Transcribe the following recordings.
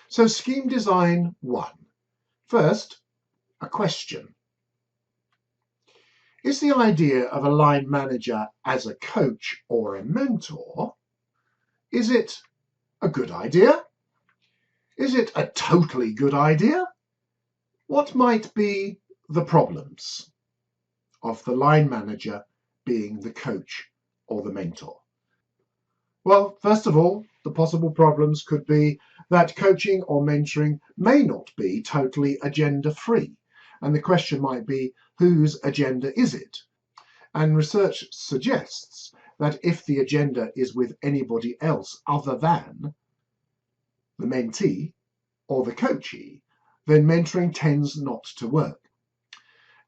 So scheme design 1. First, a question. Is the idea of a line manager as a coach or a mentor, is it a good idea? Is it a totally good idea? What might be the problems of the line manager being the coach or the mentor? Well, first of all, the possible problems could be that coaching or mentoring may not be totally agenda-free. And the question might be, whose agenda is it? And research suggests that if the agenda is with anybody else other than the mentee or the coachee, then mentoring tends not to work.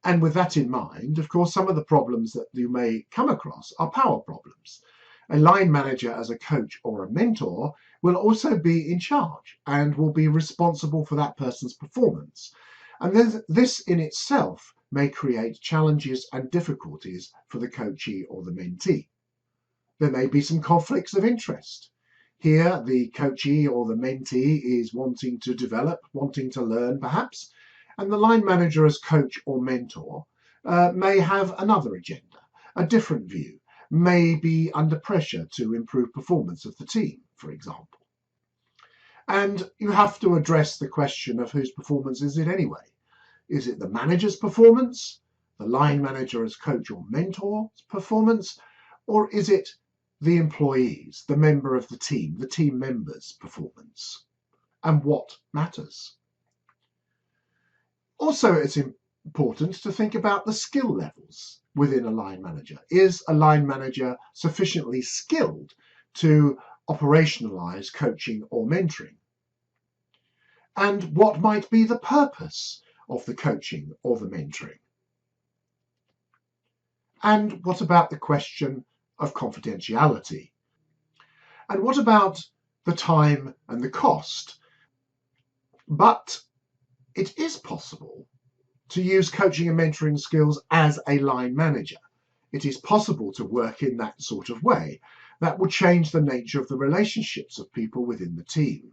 And with that in mind, of course, some of the problems that you may come across are power problems. A line manager as a coach or a mentor will also be in charge and will be responsible for that person's performance. And this in itself may create challenges and difficulties for the coachee or the mentee. There may be some conflicts of interest. Here, the coachee or the mentee is wanting to develop, wanting to learn perhaps, and the line manager as coach or mentor may have another agenda, a different view, may be under pressure to improve performance of the team, for example. And you have to address the question of whose performance is it anyway? Is it the manager's performance, the line manager as coach or mentor's performance, or is it the employees, the member of the team member's performance? And what matters? Also, it's important to think about the skill levels within a line manager. Is a line manager sufficiently skilled to operationalize coaching or mentoring? And what might be the purpose of the coaching or the mentoring? And what about the question of confidentiality? And what about the time and the cost? But it is possible to use coaching and mentoring skills as a line manager. It is possible to work in that sort of way. That will change the nature of the relationships of people within the team.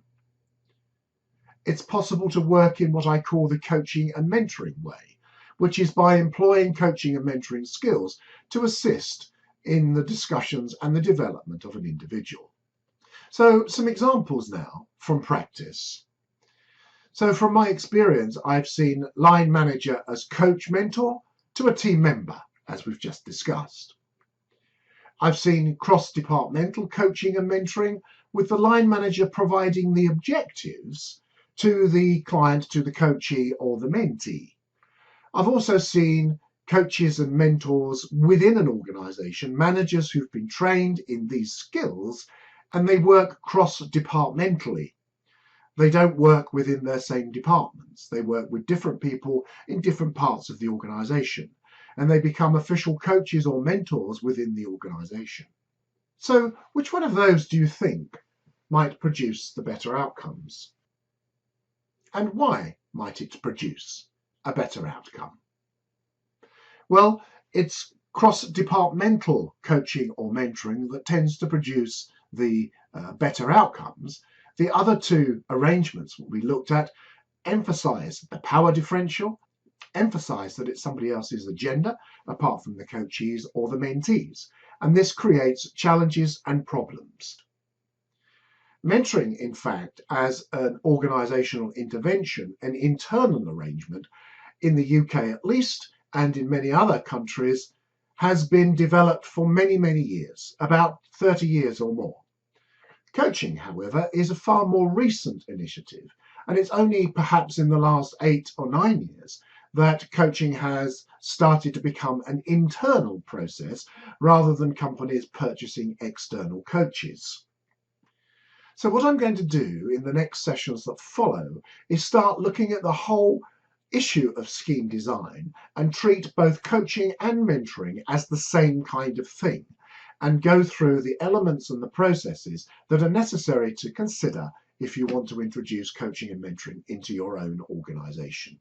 It's possible to work in what I call the coaching and mentoring way, which is by employing coaching and mentoring skills to assist in the discussions and the development of an individual. So some examples now from practice. So from my experience, I've seen line manager as coach mentor to a team member, as we've just discussed. I've seen cross-departmental coaching and mentoring with the line manager providing the objectives to the client, to the coachee or the mentee. I've also seen coaches and mentors within an organization, managers who've been trained in these skills, and they work cross-departmentally. They don't work within their same departments. They work with different people in different parts of the organization, and they become official coaches or mentors within the organization. So which one of those do you think might produce the better outcomes? And why might it produce a better outcome? Well, it's cross-departmental coaching or mentoring that tends to produce the better outcomes. The other two arrangements we looked at emphasize the power differential, emphasize that it's somebody else's agenda apart from the coachees or the mentees, and this creates challenges and problems. Mentoring, in fact, as an organizational intervention, an internal arrangement, in the UK at least, and in many other countries, has been developed for many, many years, about 30 years or more. Coaching, however, is a far more recent initiative, and it's only perhaps in the last 8 or 9 years that coaching has started to become an internal process rather than companies purchasing external coaches. So what I'm going to do in the next sessions that follow is start looking at the whole issue of scheme design and treat both coaching and mentoring as the same kind of thing, and go through the elements and the processes that are necessary to consider if you want to introduce coaching and mentoring into your own organization.